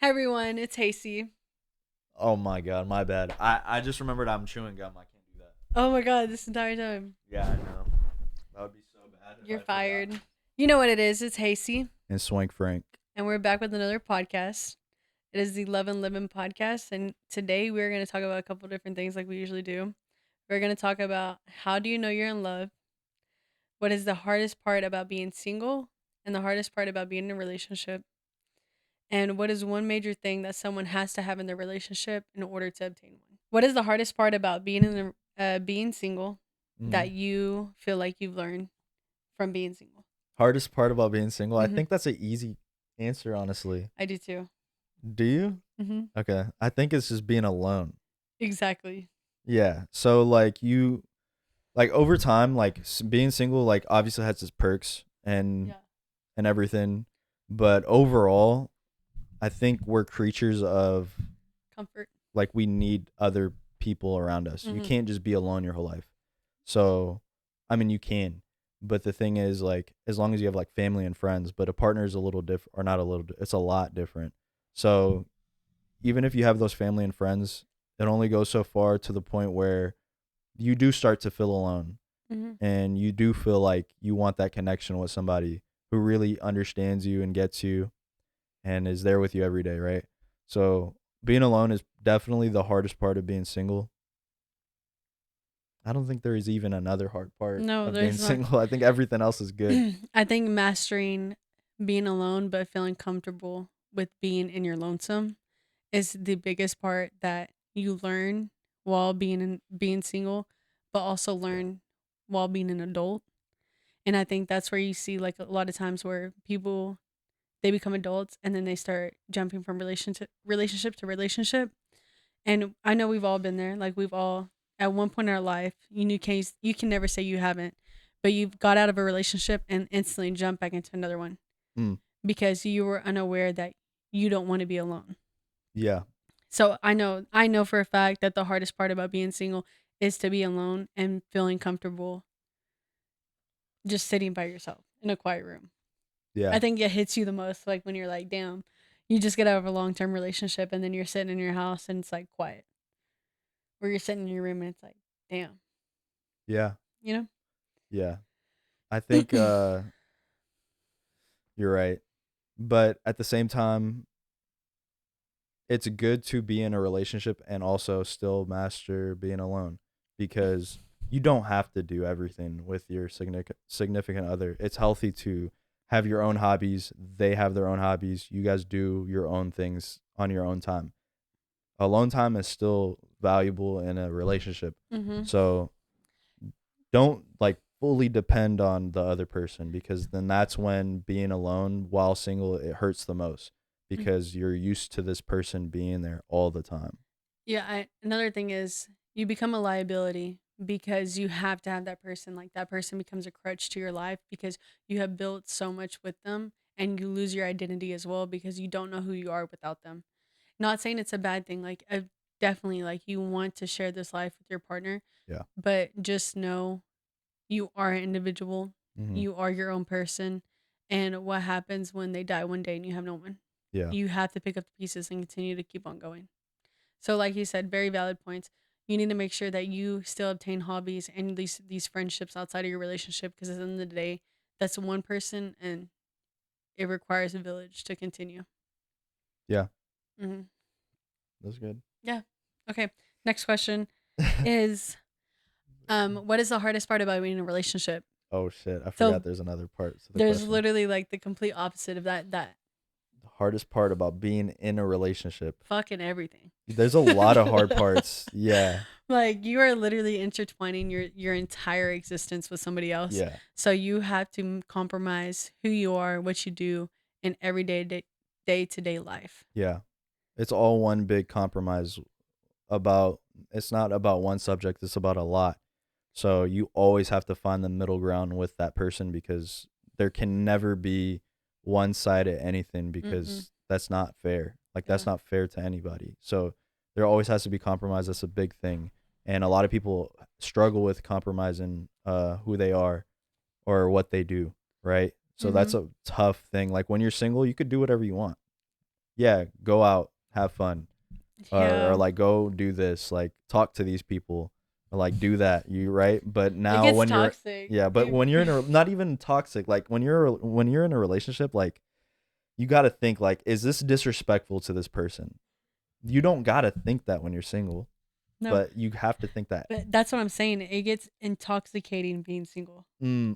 Hi everyone, it's Hasty. Oh my god, my bad. I just remembered I'm chewing gum. I can't do that. Oh my god, this entire time. Yeah, I know. That would be so bad if You're I forgot. fired. You know what it is, it's Hasty, And Swank Frank. and we're back with another podcast. It is the Love and Living podcast, and today we're going to talk about a couple different things like we usually do. We're going to talk about how do you know you're in love, what is the hardest part about being single, and the hardest part about being in a relationship, and what is one major thing that someone has to have in their relationship in order to obtain one. What is the hardest part about being single Hmm. that you feel like you've learned from being single? Hardest part about being single? I Hmm. think that's an easy answer, honestly. I do too. Do you? Hmm. Okay. I think it's just being alone. Exactly. Yeah. So like over time, like being single, like obviously has its perks Yeah. and everything, but overall, I think we're creatures of Comfort. like we need other people around us. You Hmm. can't just be alone your whole life. So, I mean, you can, but the thing is, like, as long as you have like family and friends, but a partner is a little different, or not a little, it's a lot different. So, even if you have those family and friends, it only goes so far to the point where you do start to feel alone Hmm. and you do feel like you want that connection with somebody who really understands you and gets you and is there with you every day, right? So, being alone is definitely the hardest part of being single. I don't think there is even another hard part No, of being there's not. single. I think everything else is good. I think mastering being alone but feeling comfortable with being in your lonesome is the biggest part that you learn while being single, but also Yeah. learn while being an adult. And I think that's where you see like a lot of times where people they become adults and then they start jumping from relationship to relationship. And I know we've all been there. Like we've all at one point in our life, you can never say you haven't, but you've got out of a relationship and instantly jump back into another one Mm, because you were unaware that you don't want to be alone. yeah. So I know for a fact that the hardest part about being single is to be alone and feeling comfortable just sitting by yourself in a quiet room. I Yeah. think it hits you the most like when you're like, damn, you just get out of a long term relationship and then you're sitting in your house and it's like quiet. Or you're sitting in your room and it's like, damn, Yeah. you Yeah. I think know? you're right. But at the same time, it's good to be in a relationship and also still master being alone because you don't have to do everything with your significant other. It's healthy to have your own hobbies. They have their own hobbies. You guys do your own things on your own time. Alone time is still valuable in a relationship. Hmm. So don't like fully depend on the other person because then that's when being alone while single it hurts the most because you're used to this person being there all the time. Yeah. Another thing is you become a liability because you have to have that person. Like that person becomes a crutch to your life because you have built so much with them and you lose your identity as well because you don't know who you are without them. Not saying it's a bad thing. Like, I definitely like you want to share this life with your partner, Yeah. but just know you are an individual. Hmm. You are your own person. And what happens when they die one day and you have no one? Yeah. You have to pick up the pieces and continue to keep on going. So, like you said, very valid points. You need to make sure that you still obtain hobbies and these friendships outside of your relationship because at the end of the day, that's one person and it requires a village to continue. Yeah. Hmm. That's good. Yeah. Okay. Next question is what is the hardest part about being in a relationship? Oh shit. I So forgot there's another part to the there's question. literally like the complete opposite of that The hardest part about being in a relationship. fucking everything. There's a lot of hard parts. Yeah. Like you are literally intertwining your entire existence with somebody else. Yeah. So you have to compromise who you are, what you do in everyday day to day life. Yeah. It's all one big compromise about it's not about one subject, it's about a lot. So you always have to find the middle ground with that person because there can never be one side at anything Mm-mm. because that's not fair. Like that's Yeah. not fair to anybody. So there always has to be compromise. That's a big thing. And a lot of people struggle with compromising who they are or what they do, right? So Mm-hmm. that's a tough thing. Like when you're single, you could do whatever you want. yeah, go out, have fun, Yeah. or like go do this, like talk to these people, or like do that. You right? But It now gets when you're toxic. yeah, but when you're in a not even toxic, like when you're in a relationship, like you got to think like, is this disrespectful to this person? You don't got to think that when you're single, No, but you have to think that. but that's what I'm saying. It gets intoxicating being single.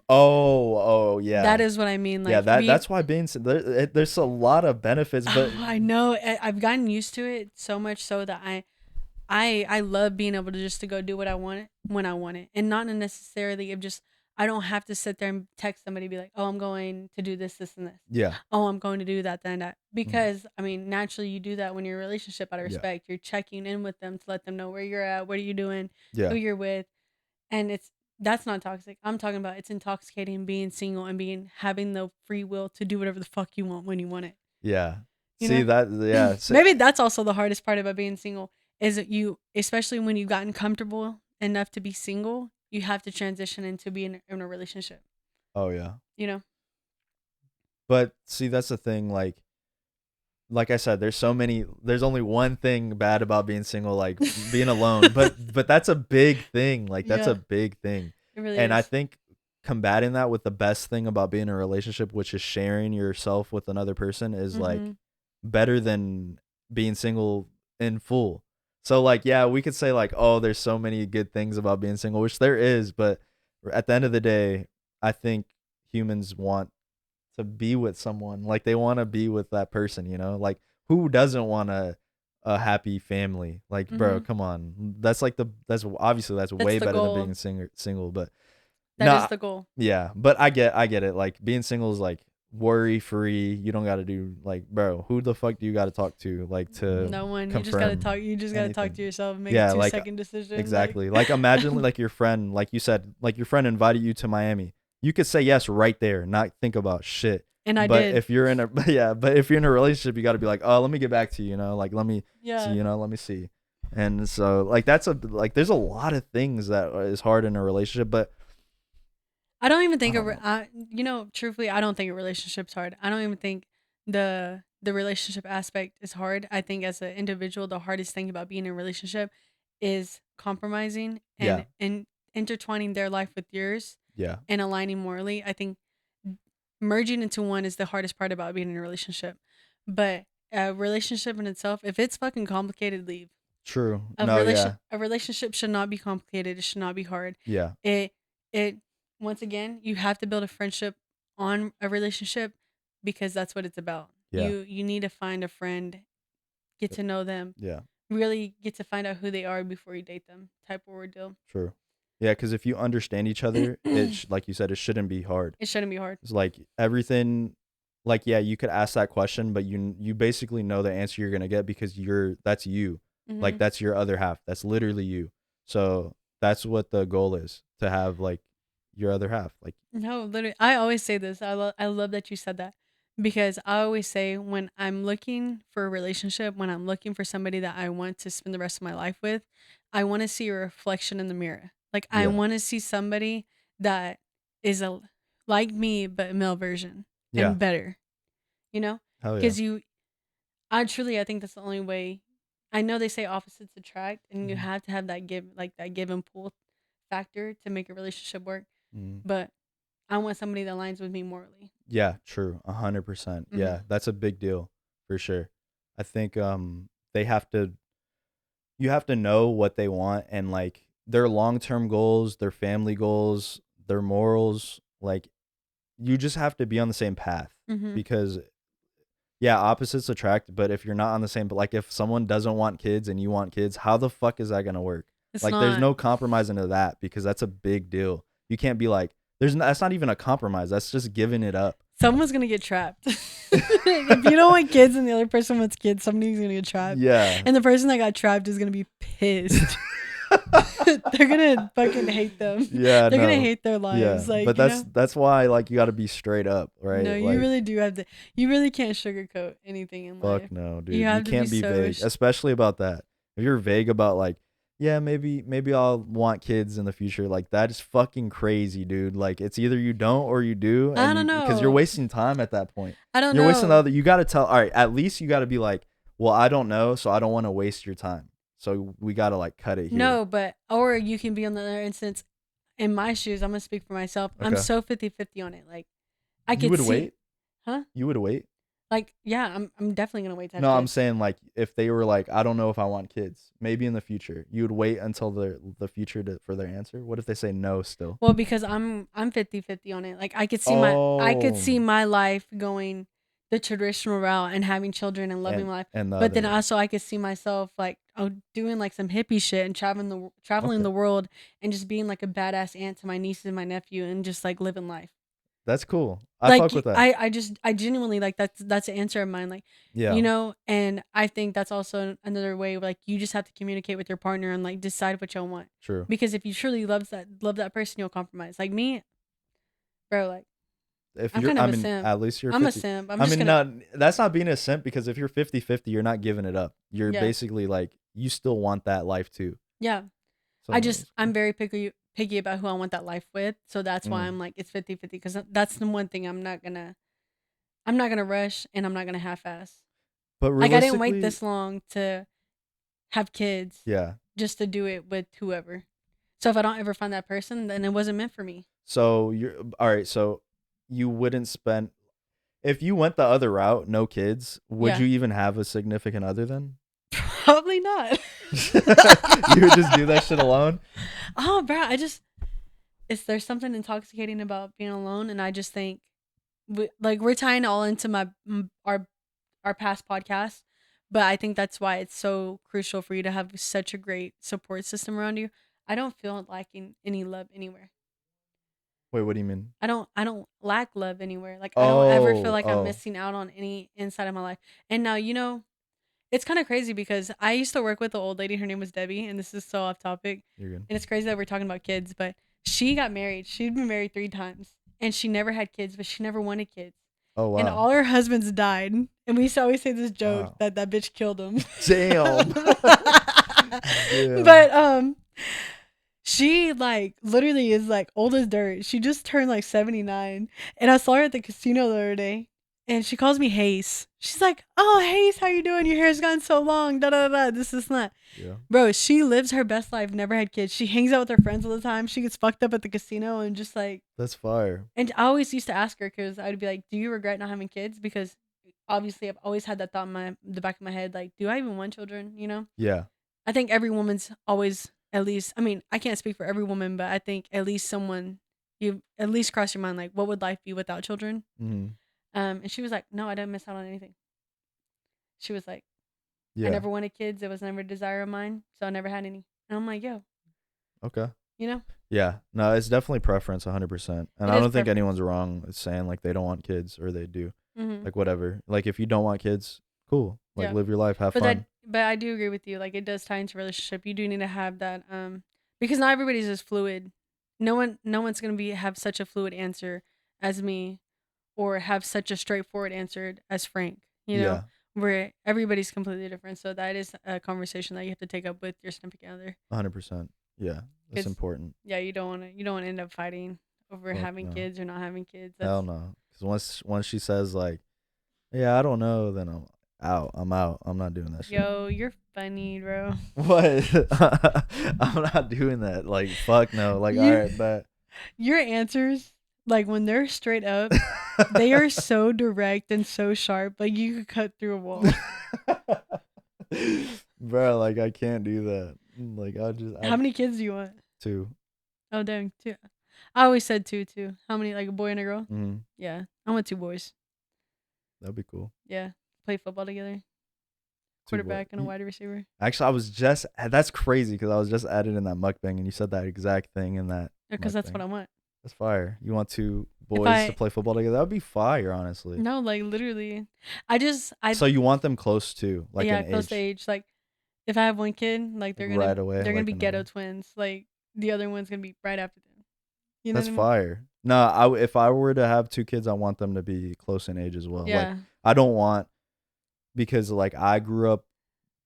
Oh, That yeah. is what I mean. Yeah, Like being, that's why there's a lot of benefits, but oh, I know. I've gotten used to it so much so that I love being able to just to go do what I want when I want it, and not necessarily of just I don't have to sit there and text somebody and be like, oh, I'm going to do this, this, and this. yeah. Oh, I'm going to do that, then that. Mhm. Because I mean, naturally, you do that when you're in a relationship out of Yeah. respect. You're checking in with them to let them know where you're at, what are you doing, who Yeah. you're with, and that's not toxic. I'm talking about it's intoxicating being single and being having the free will to do whatever the fuck you want when you want it. Yeah. You See know, that yeah, maybe that's also the hardest part about being single is that you, especially when you've gotten comfortable enough to be single, you have to transition into being in a relationship. oh yeah. You know, But see that's the thing like I said, there's only one thing bad about being single, like being alone. But that's a big thing. Like that's a yeah, big thing. it really And I is. think combating that with the best thing about being in a relationship, which is sharing yourself with another person, is like Mhm. better than being single in full. So like yeah, we could say like, oh, there's so many good things about being single, which there is, but at the end of the day, I think humans want to be with someone. Like they want to be with that person, you know? Like who doesn't want a happy family? Like bro, Mhm. come on. That's like that's obviously that's That's way the better than goal. being single, but That is nah, the goal. yeah, but I get it. Like being single is like worry free. You don't got to do like bro, who the fuck do you got to talk to like to No one. You just gotta confirm talk. You just gotta talk to anything? yourself and make a Yeah, two like second decision. Like, exactly. Like imagine like your friend, like you said, like your friend invited you to Miami. You could say yes right there, not think about shit. and I But did. if you're in a yeah, but if you're in a relationship, you got to be like, "Oh, let me get back to you, you know, like let me see, Yeah. you know, let me see." And so like that's a like there's a lot of things that is hard in a relationship, but I don't even I think don't know. you know, truthfully, I don't think a relationship's hard. I don't even think the relationship aspect is hard. I think as an individual, the hardest thing about being in a relationship is compromising Yeah. and intertwining their life with yours Yeah. and aligning morally. I think merging into one is the hardest part about being in a relationship. But a relationship in itself, if it's fucking complicated, leave. True. No, yeah. A relationship should not be complicated. It should not be hard. Yeah. It it once again, you have to build a friendship on a relationship because that's what it's about. Yeah. You need to find a friend, get to know them, Yeah. really get to find out who they are before you date them. Type of ordeal. True. Yeah, cuz if you understand each other, like you said, it shouldn't be hard. It shouldn't be hard. It's like everything like yeah, you could ask that question, but you basically know the answer you're going to get because that's you. Like Hmm. that's your other half. That's literally you. So that's what the goal is, to have like your other half. Like No, literally, I always say this. I love that you said that because I always say when I'm looking for a relationship, when I'm looking for somebody that I want to spend the rest of my life with, I want to see a reflection in the mirror. Like I yeah. want to see somebody that is a like me but a male version Yeah. and better. You know, Hell yeah. because I truly I think that's the only way. I know they say opposites attract, and you Mhm. have to have that give and pull factor to make a relationship work. Mhm. But I want somebody that aligns with me morally. Yeah, true. 100%. Hmm. Yeah, that's a big deal for sure. I think they have to you have to know what they want and like their long-term goals, their family goals, their morals, like you just have to be on the same path Hmm. because yeah, opposites attract, but if you're not on the same but like if someone doesn't want kids and you want kids, how the fuck is that going to work? It's Like there's not. no compromise into that because that's a big deal. You can't be like that's not even a compromise. That's just giving it up. Someone's gonna get trapped. If you don't want kids and the other person wants kids, somebody's gonna get trapped. Yeah. And the person that got trapped is gonna be pissed. They're gonna fucking hate them. Yeah, They're gonna no. hate their Yeah, lives. but Like, you know? that's why like you got to be straight up, No, right? you Like really do have to. You really can't sugarcoat anything in life. fuck no, You dude. You have to be can't be so. vague, especially about that. If you're vague about like yeah, maybe I'll want kids in the future. Like that is fucking crazy, dude. Like it's either you don't or you do, I and don't you because you're know. wasting time at that point. I don't You're wasting the know. other. You got to tell. All right, at least you got to be like, well, I don't know, so I don't want to waste your time. So we got to like cut it here. No, but or you can be on the other instance. In my shoes, I'm gonna speak for myself. I'm Okay, so 50-50 on it. Like I you could would see, wait. huh? You would wait. Like yeah, I'm definitely gonna wait to have No, I'm kids. saying like if they were like, I don't know if I want kids. Maybe in the future, you would wait until the future for their answer. What if they say no still? Well, because I'm 50-50 on it. Like I could Oh, see my life going the traditional route and having children and loving and my life. and the But then other. also I could see myself like doing like some hippie shit and traveling Okay, the world and just being like a badass aunt to my nieces and my nephew and just like living life. that's cool. I Like fuck with that. I genuinely like that's an answer of mine. Like Yeah, and I think that's also another way. Like you just have to communicate with your partner and like decide what y'all want. true. Because if you truly love that person, you'll compromise. Like me, bro, like If I'm you're, kind I of a mean, simp. at least you're I'm a 50. simp. I'm I just mean, gonna not that's not being a simp because if you're 50-50, you're not giving it up. You're yeah. basically like you still want that life too. Yeah. So that's I'm cool. very picky about who I want that life with. So that's why Mm. I'm like it's 50-50 cuz that's the one thing I'm not going to rush and I'm not going to half ass. But Like I didn't wait realistically, this long to have kids yeah. just to do it with whoever. So if I don't ever find that person, then it wasn't meant for me. So you're all right. So you wouldn't spend if you went the other route, no kids. Would Yeah. you even have a significant other then? Probably not. You would just do that shit alone. Oh, bro, it's there's something intoxicating about being alone and I just think we're tying all into our past podcast, but I think that's why it's so crucial for you to have such a great support system around you. I don't feel lacking any love anywhere. Wait, what do you mean? I don't lack love anywhere. Like I don't ever feel Oh, like I'm oh, missing out on any inside of my life. And now, it's kind of crazy because I used to work with an old lady. Her name was Debbie, and this is so off topic. you're good. And it's crazy that we're talking about kids, but she got married. She'd been married 3 times, and she never had kids, but she never wanted kids. Oh And wow, all her husbands died. And we used to always say this joke wow, that that bitch killed him. damn, damn. But she like literally is like old as dirt. She just turned like 79. And I saw her at the casino the other day. And she calls me Hayes. She's like, "Oh, Hayes, how you doing? Your hair's gotten so long. Da da da. This is not." Yeah, Bro, she lives her best life. Never had kids. She hangs out with her friends all the time. She gets fucked up at the casino and just like. that's fire. And I always used to ask her because I would be like, "Do you regret not having kids?" Because obviously, I've always had that thought in the back of my head, like, "Do I even want children?" Yeah, I think every woman's always at least. I mean, I can't speak for every woman, but I think at least someone you at least cross your mind like, what would life be without children? mm, And she was like, "No, I didn't miss out on anything." She was like, "I yeah. never wanted kids. It was never a desire of mine, so I never had any." And I'm like, "Yo, Okay. you know, Yeah, no, it's definitely preference, 100%. And it I is don't think preference." anyone's wrong with saying like they don't want kids or they do. Hmm. Like whatever. Like if you don't want kids, cool. Like Yeah. live your life, have But fun. I do agree with you. Like it does tie into relationship. You do need to have that because not everybody's as fluid. No one's gonna be have such a fluid answer as me or have such a straightforward answer as Frank, Yeah, where everybody's completely different. So that is a conversation that you have to take up with your significant other. 100%. Yeah, that's Because important. yeah, you don't want to end up fighting over Fuck having no. kids or not having kids. Hell That's no. Cuz once she says like, "Yeah, I don't know," then I'm out. I'm out. I'm not doing that shit. yo, you're funny, bro. What? I'm not doing that. Like fuck no. Like all You right, but your answers like when they're straight up. They are so direct and so sharp, like you could cut through a wall. Bro, like I can't do that. Like I How many kids do you want? two. Oh, dang, two. I always said two, too. How many, like a boy and a girl? Mm, Yeah, I want two boys. that'd be cool. Yeah, play football together, Two boy. quarterback and a wide receiver. Actually, I was just that's crazy because I was just added in that mukbang and you said that exact thing in that Because that's what mukbang. I want. That's fire. You want two If boys to I play football together? That would be fire, honestly. no, like literally, I So you want them close too, like yeah, in close to age, age. Like if I have one kid, like like right away, they're gonna like be in the ghetto way. twins. Like the other one's gonna be right after them. You know what That's I mean? fire. No, if I were to have two kids, I want them to be close in age as well. Like Yeah. I don't want because like I grew up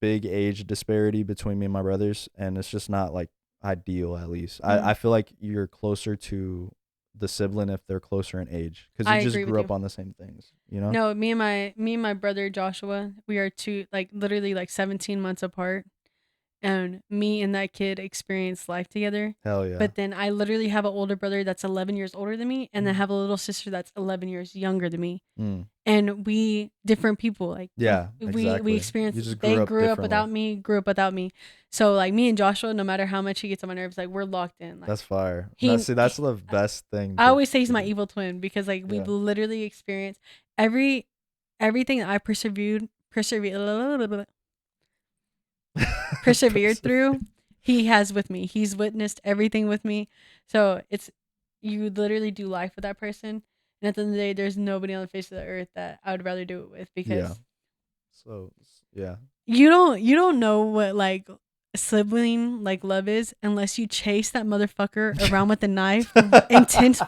big age disparity between me and my brothers, and it's just not like ideal. At least Mm. I feel like you're closer to the sibling if they're closer in age, because I you just agree with grew you. up on the same things, you know. No, me and my brother Joshua, we are two like literally like 17 months apart. And me and that kid experienced life together. Hell yeah. But then I literally have an older brother that's 11 years older than me, and then have a little sister that's 11 years younger than me. Mm. And we different people. Like Yeah, we exactly. experienced. You just They grew up grew up without differently. me. Grew up without me. So like me and Joshua, no matter how much he gets on my nerves, like we're locked in. Like That's fire. No, he, see, that's the best thing I always say he's to my do. evil twin because like we've Yeah. literally experienced everything that I persevered through, he has with me. He's witnessed everything with me. So it's you literally do life with that person. And at the end of the day, there's nobody on the face of the earth that I would rather do it with Yeah. because So yeah. you don't know what like sibling like love is unless you chase that motherfucker around with a knife, intense,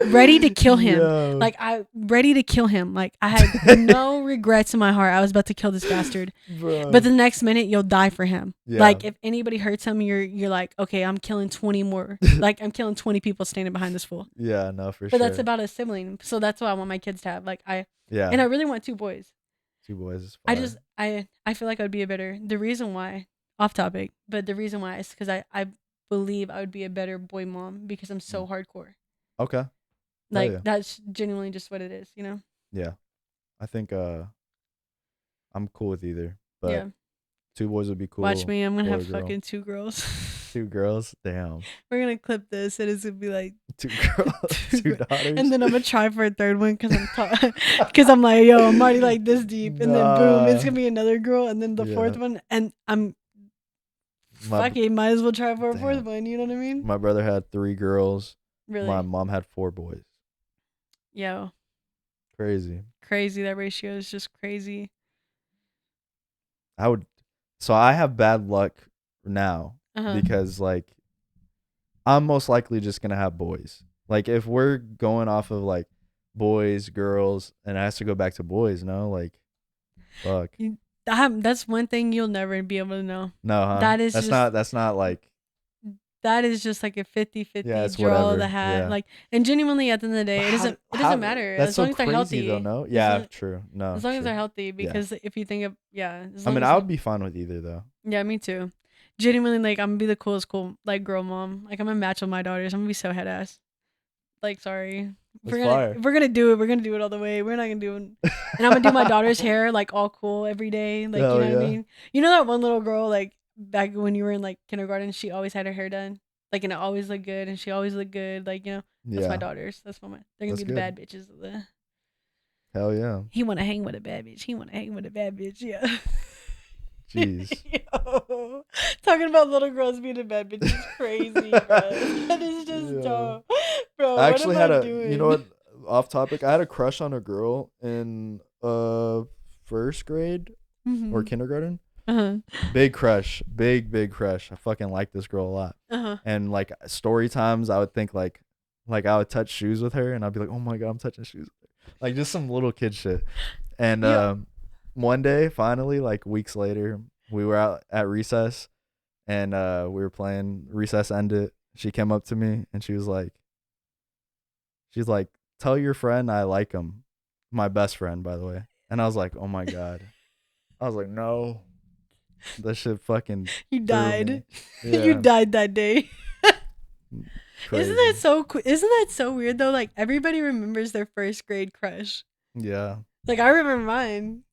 ready to kill him. Yo. Like I ready to kill him. Like I had no regrets in my heart. I was about to kill this bastard. Bro. But the next minute you'll die for him. Yeah. Like if anybody hurts him, you're like, okay, I'm killing 20 more. Like I'm killing 20 people standing behind this fool. Yeah, no, for But sure. that's about a sibling. So that's what I want my kids to have. Like Yeah. and I really want two boys. Two boys is I fire. just I feel like I would be a better. The reason why, off topic, but the reason why is because I believe I would be a better boy mom because I'm so hardcore. Okay. Like yeah. that's genuinely just what it is, you know? Yeah. I think I'm cool with either. But Yeah. two boys would be cool. Watch me. I'm gonna boy, have girl. fucking two girls. Two girls. Damn. We're gonna clip this, and it's gonna be like Two girls. Two daughters. and then I'm gonna try for a third one because because I'm like, yo, I'm already like this deep, and then boom, it's Nah. gonna be another girl, and then the fourth Yeah. one, and I'm My, fuck it, might as well try for a fourth Damn. one. You know what I mean? my brother had 3 girls. Really? My mom had 4 boys. Yo, Crazy. crazy. That ratio is just crazy. So I have bad luck now Uh-huh. because like I'm most likely just gonna have boys. Like if we're going off of like boys, girls, and it has to go back to boys, no, like fuck. That's one thing you'll never be able to know. No, huh? That is that's just- not like That is just like a 50-50 Yeah, it's draw of whatever, the hat. yeah. Like, and genuinely at the end of the day, But it how- doesn't matter That's as so long as they're crazy healthy. though, no? Yeah, long- true. No. As long as true. they're healthy, because if you think of as I long mean, as I would be fine with either though. yeah, me too. Genuinely, like I'm gonna be the coolest cool like girl mom. Like I'm gonna match with my daughters. I'm gonna be so head ass. Like sorry, That's fire. if we're gonna do it. We're gonna do it all the way. We're not gonna do it. And I'm gonna do my daughter's hair like all cool every day. Like Hell you know what I yeah. mean? You know that one little girl like back when you were in like kindergarten, she always had her hair done. Like and it always looked good, and she always looked good. Like that's my Yeah. daughters. That's what they're gonna That's be the good. bad bitches of the. Hell yeah. He wanna hang with a bad bitch. He wanna hang with a bad bitch. Yeah. Jeez. Yo, talking about little girls being a bad bitch is crazy, bro. That is just Yeah. dumb, bro. I actually what had am I a doing? you know what, off topic, I had a crush on a girl in first grade or kindergarten. Uh-huh. Big crush. Big crush. I fucking like this girl a lot. Uh-huh. And like story times I would think like I would touch shoes with her and I'd be like, oh my god, I'm touching shoes with her. Like just some little kid shit. And Yeah. one day finally, like weeks later, we were out at recess and we were playing, recess ended. She came up to me and she's like, tell your friend I like him. My best friend, by the way. And I was like, oh my god. I was like, no. That shit fucking You threw died. me. You Yeah, died that day. crazy. Isn't that so isn't that so weird though? Like everybody remembers their first grade crush. Yeah. Like I remember mine.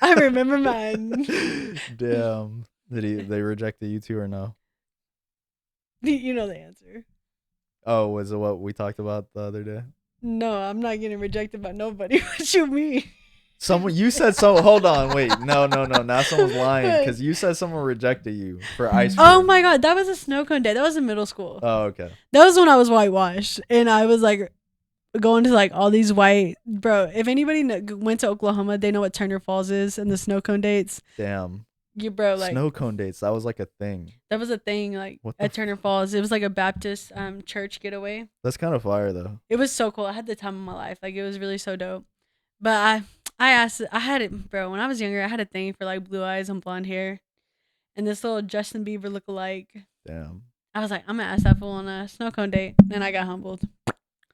I remember mine. Damn. They rejected you too or no? You know the answer. Oh, was it what we talked about the other day? No, I'm not getting rejected by nobody. What you mean? You said so. Hold on, wait. No. Now someone's lying because you said someone rejected you for ice cream. Oh my god, that was a snow cone day. That was in middle school. Oh, okay. That was when I was whitewashed, and I was like going to like all these white bro. If anybody went to Oklahoma, they know what Turner Falls is and the snow cone dates. Damn. You bro, like Snow cone dates. That was like a thing. that was a thing. Like What the at Turner Falls, it was like a Baptist church getaway. That's kind of fire though. It was so cool. I had the time of my life. Like it was really so dope. But I had it, bro. When I was younger, I had a thing for like blue eyes and blonde hair. and this little Justin Bieber lookalike. Damn. I was like, I'm gonna ask that fool on a snow cone date, and I got humbled.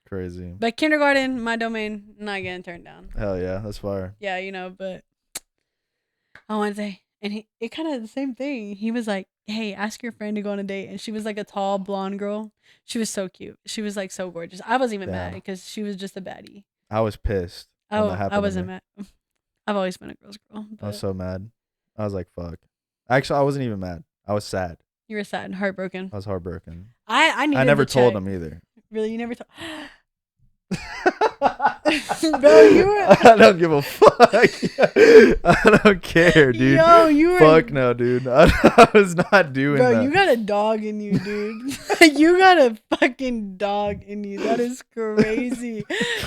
Crazy. But kindergarten, my domain, not getting turned down. Hell yeah, that's fire. Yeah, you know, but on Wednesday, and it kind of the same thing. He was like, "Hey, ask your friend to go on a date," and she was like a tall blonde girl. She was so cute. She was like so gorgeous. I wasn't even mad Damn. because she was just a baddie. I was pissed when that Oh, happened I to wasn't me. mad. I've always been a girl's girl. I was But so mad. I was like, fuck. Actually, I wasn't even mad. I was sad. you were sad and heartbroken. I was heartbroken. I needed I never to told check. him either. Really, you never told. Bro, you were- I don't give a fuck. I don't care, dude. Yo, you were. Fuck no, dude. I was not doing Bro, that. you got a dog in you, dude. You got a fucking dog in you. That is crazy.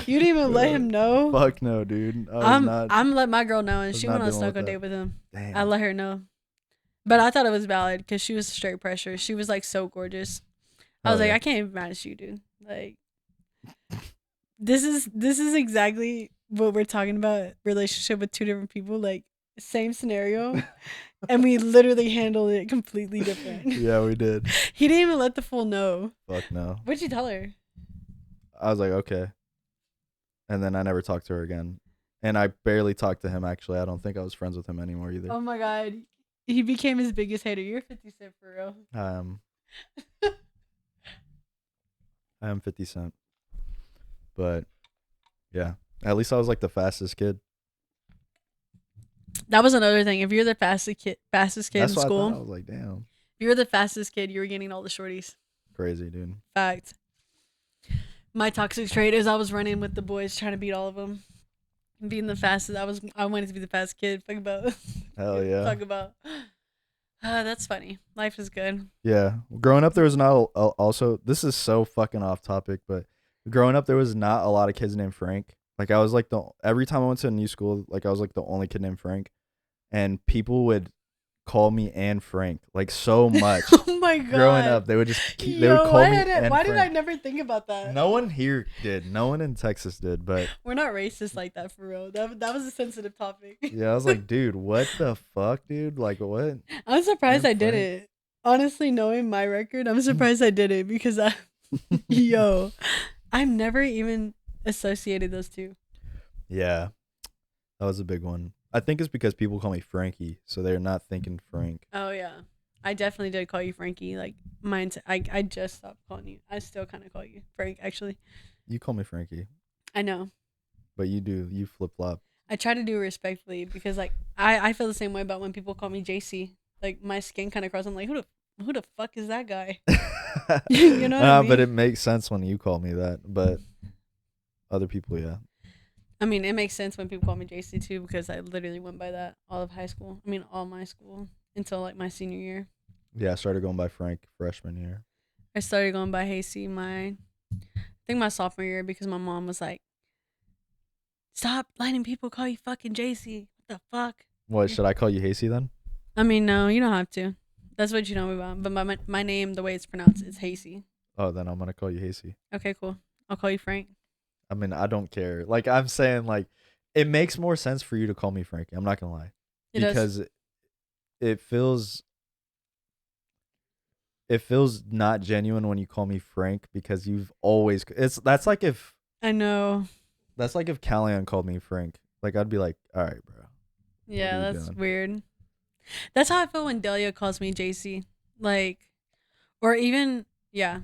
You didn't even let him know. Fuck no, dude. I was I'm not. I'm let my girl know, and was she not went on a dealing snow with cone that. date with him. Damn. I let her know, but I thought it was valid because she was straight pressure. She was like so gorgeous. I was Hell like, yeah. I can't even manage you, dude. Like, this is exactly what we're talking about. Relationship with two different people, like same scenario, and we literally handled it completely different. Yeah, we did. He didn't even let the fool know. Fuck no. What'd you tell her? I was like, okay. And then I never talked to her again. And I barely talked to him, actually. I don't think I was friends with him anymore either. Oh my god, he became his biggest hater. You're 50 Cent for real. I am 50 Cent. But, yeah. At least I was like the fastest kid. That was another thing. If you're the fastest kid That's in what I school, thought. I was like, damn. if you're the fastest kid, you were getting all the shorties. Crazy, dude. Fact. My toxic trait is I was running with the boys trying to beat all of them. Being the fastest, I wanted to be the fastest kid. Talk about. Hell yeah. Talk about. That's funny. Life is good. Yeah. Growing up, there was not also, this is so fucking off topic, but growing up, there was not a lot of kids named Frank. Like, I was like every time I went to a new school, like, I was like the only kid named Frank. And people would call me Anne Frank, like, so much. Oh my god. Growing up, they would just they would call me Anne why did I Frank. never think about that? No one here did. No one in Texas did, but We're not racist like that for real. That was a sensitive topic. yeah, I was like, dude, what the fuck, dude? Like, what? I'm surprised You're I did funny. it. Honestly, knowing my record, I'm surprised I did it because yo, I've never even associated those two. Yeah, that was a big one. I think it's because people call me Frankie, so they're not thinking Frank. Oh yeah, I definitely did call you Frankie. Like mine, I just stopped calling you. I still kind of call you Frank. Actually, You call me Frankie, I know. but you flip flop. I try to do it respectfully because like I feel the same way about when people call me JC. Like my skin kind of crawls. I'm like, who the fuck is that guy? You know what I mean? But it makes sense when you call me that. But other people, yeah. I mean, it makes sense when people call me JC too because I literally went by that all of high school. I mean, all my school until like my senior year. Yeah, I started going by Frank freshman year. I started going by Hasty I think my sophomore year because my mom was like, "Stop letting people call you fucking JC. What the fuck?" What, should I call you Hasty then? I mean, no, you don't have to. That's what you know me about. But my name, the way it's pronounced, is Hasty. Oh, then I'm gonna call you Hasty. Okay, cool. I'll call you Frank. I mean, I don't care. Like, I'm saying, like, it makes more sense for you to call me Frankie. I'm not gonna lie, It does. because it feels not genuine when you call me Frank because you've always that's like if I know. Callion called me Frank. Like, I'd be like, all right, bro. Yeah, are you that's doing? weird. That's how I feel when Delia calls me JC. Like, or even, yeah.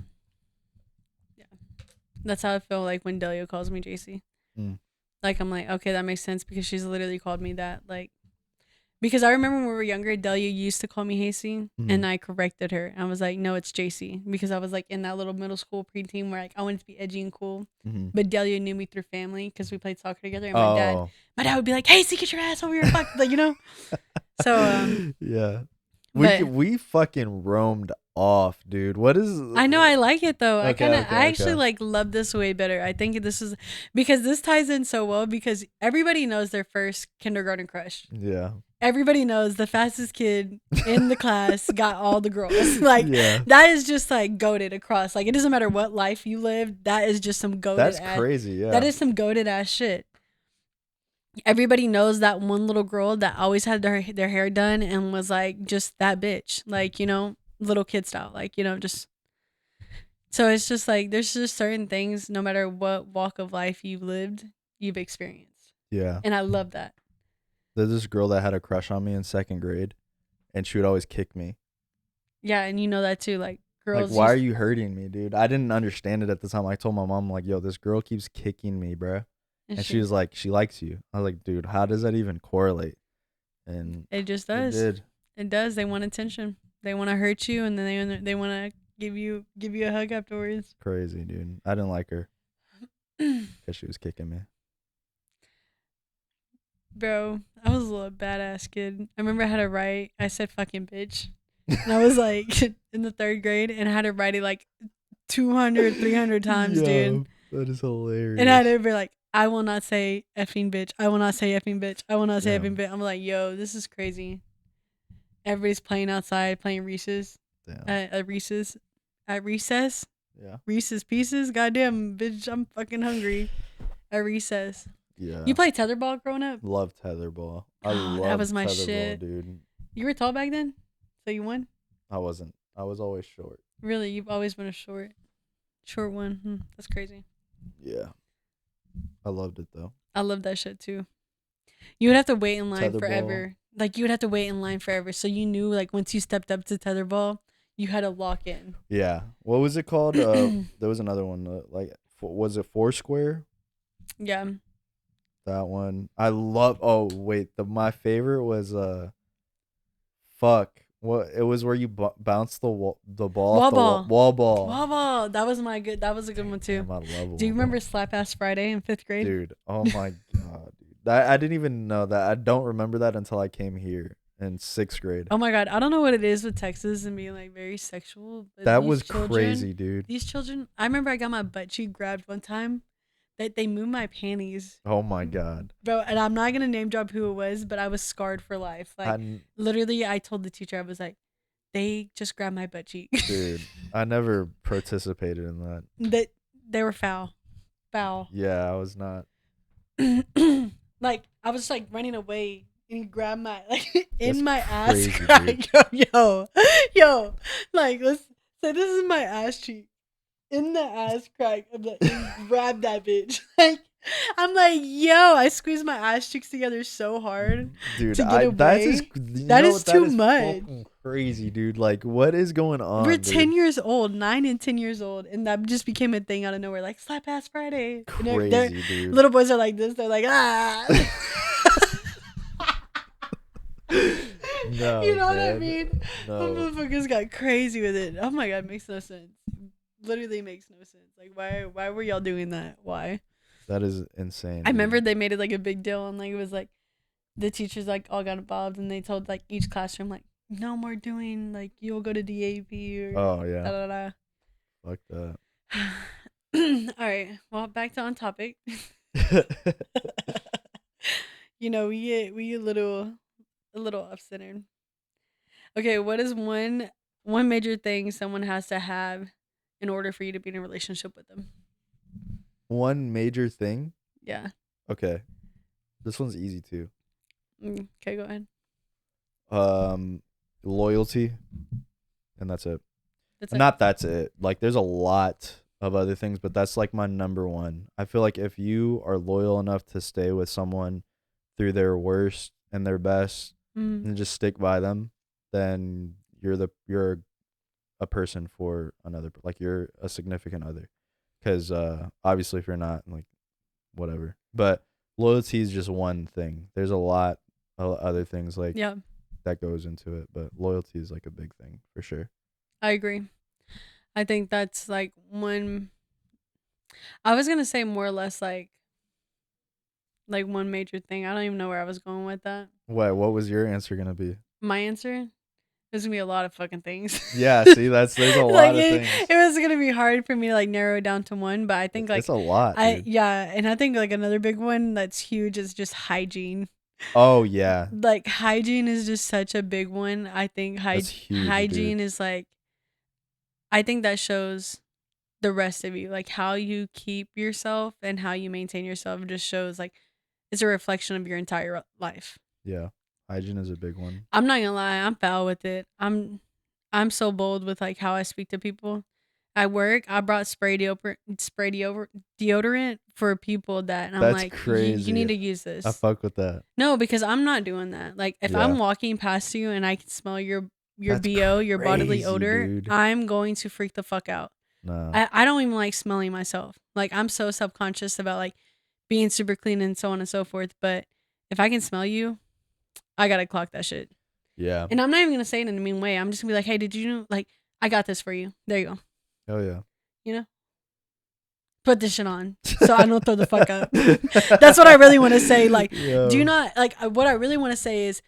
That's how I feel like when Delia calls me JC. Mm. Like, I'm like, okay, that makes sense because she's literally called me that. Like, because I remember when we were younger, Delia used to call me Hasty, and I corrected her. I was like, no, it's JC, because I was like in that little middle school preteen where like I wanted to be edgy and cool. Mm-hmm. But Delia knew me through family because we played soccer together. And Oh, my dad would be like, "Hasty, get your ass over here, fuck," like, you know. So yeah, but- we fucking roamed off, dude. What is? I know I like it though. Okay, I actually okay. like love this way better. I think this is because this ties in so well because everybody knows their first kindergarten crush. Yeah. Everybody knows the fastest kid in the class got all the girls. Like, Yeah. that is just like goated across. Like, it doesn't matter what life you lived. That is just some goated. That's crazy. Yeah. That is some goated ass shit. everybody knows that one little girl that always had their hair done and was like just that bitch, like, you know, little kid style, like, you know, just so it's just like there's just certain things, no matter what walk of life you've lived, you've experienced, Yeah. and I love that. There's this girl that had a crush on me in second grade, and she would always kick me. Yeah, and you know that too, like Like, girls why are used, you hurting me, dude? I didn't understand it at the time. I told my mom, like, yo, this girl keeps kicking me, bruh. and And she shit. was like, she likes you. I was like, dude, how does that even correlate? And It just it does. did. It does. They want attention. They want to hurt you, and then they want to give you a hug afterwards. Crazy, dude. I didn't like her because she was kicking me. Bro, I was a little badass kid. I remember I had to write. I said fucking bitch, and I was like in the third grade, and I had to write it like 200, 300 times, dude. Yo, that is hilarious. And I had to be like, I will not say effing bitch. I will not say effing bitch. I will not say effing Damn. bitch. I'm like, yo, this is crazy. Everybody's playing outside, playing Reese's. Damn. At Reese's. At recess. Yeah. Reese's Pieces. Goddamn, bitch, I'm fucking hungry. At recess. Yeah. You played tetherball growing up? Loved tetherball. I Oh, that loved was my tetherball, shit. dude. You were tall back then? So you won? I wasn't. I was always short. Really? You've always been a short one. That's crazy. Yeah. I loved it though. I love that shit too. You would have to wait in line Tetherball. forever. Like you would have to wait in line forever. So you knew like once you stepped up to tetherball, you had to lock in. Yeah. What was it called? There was another one. Was it Foursquare? Yeah. That one. I love. Oh wait, my favorite was fuck. What it was where you bounce the ball Wall off the ball. wall ball. Wall ball. That was my good. That was a good one too. Damn, I love Do you wall remember ball. Slap Ass Friday in 5th grade? Dude, oh my god, dude. I didn't even know that. I don't remember that until I came here in 6th grade. Oh my god, I don't know what it is with Texas and being like very sexual. But That these was children, crazy, dude. These children. I remember I got my butt cheek grabbed one time. That they moved my panties, Oh my god. bro. And I'm not gonna name drop who it was, but I was scarred for life. Like literally, I told the teacher, I was like, they just grabbed my butt cheek. Dude, I never participated in that. That they were foul. Yeah, I was not. Like I was like running away and he grabbed my like in That's my ass crazy, crack. Yo, like let's say this is my ass cheek. In the ass crack, I'm like, grab that bitch. Like I'm like, yo, I squeezed my ass cheeks together so hard. Dude, to get that's away. that is too much. fucking crazy, dude. Like, what is going on? We're dude? 10 years old, 9 and 10 years old, and that just became a thing out of nowhere, like Slap Ass Friday. And Crazy, dude. little boys are like this, they're like, ah. No, you know what I man. mean? No. Motherfuckers got crazy with it. Oh my god, makes no sense. Literally makes no sense. Like why were y'all doing that? Why? That is insane. I remember they made it like a big deal and like it was like the teachers like all got involved and they told like each classroom like no more doing like you'll go to DAP or Oh yeah. da, da, Fuck that. da. All right. Well, back to on topic. You know, we get a little off centered. Okay, what is one major thing someone has to have in order for you to be in a relationship with them? One major thing. Yeah. Okay. This one's easy too. Okay, go ahead. Loyalty, and that's it. That's Not that's it. Like, there's a lot of other things, but that's like my number one. I feel like if you are loyal enough to stay with someone through their worst and their best, and just stick by them, then you're a person for another. Like, you're a significant other. Because obviously, if you're not, like, whatever. But loyalty is just one thing. There's a lot of other things like Yeah, that goes into it, but loyalty is like a big thing for sure. I agree. I think that's like one. I was gonna say more or less like one major thing. I don't even know where I was going with that. What was your answer gonna be? My answer. There's gonna be a lot of fucking things. Yeah, see, there's a lot of it, things. it was gonna be hard for me to like narrow it down to one, but I think like It's a lot. Dude. and I think like another big one that's huge is just hygiene. Oh yeah. Like hygiene is just such a big one. I think That's huge, hygiene dude. is like I think that shows the rest of you. Like how you keep yourself and how you maintain yourself just shows like is a reflection of your entire life. Yeah. Hygiene is a big one. I'm not gonna lie, I'm foul with it. I'm so bold with like how I speak to people. At work, I brought deodorant for people that, and I'm That's like, you need crazy. to use I this. fuck with that. No, because I'm not doing that. Like if Yeah. I'm walking past you and I can smell your That's BO, your bodily crazy, odor, dude. I'm going to freak the fuck out. No. I don't even like smelling myself. Like I'm so subconscious about like being super clean and so on and so forth. But if I can smell you, I gotta clock that shit. Yeah. And I'm not even gonna say it in a mean way. I'm just gonna be like, hey, did you know? Like I got this for you. There you go. Oh yeah. You know, put this shit on so I don't throw the fuck up. That's what I really want to say. Like, Yo. do you not like what I really want to say is,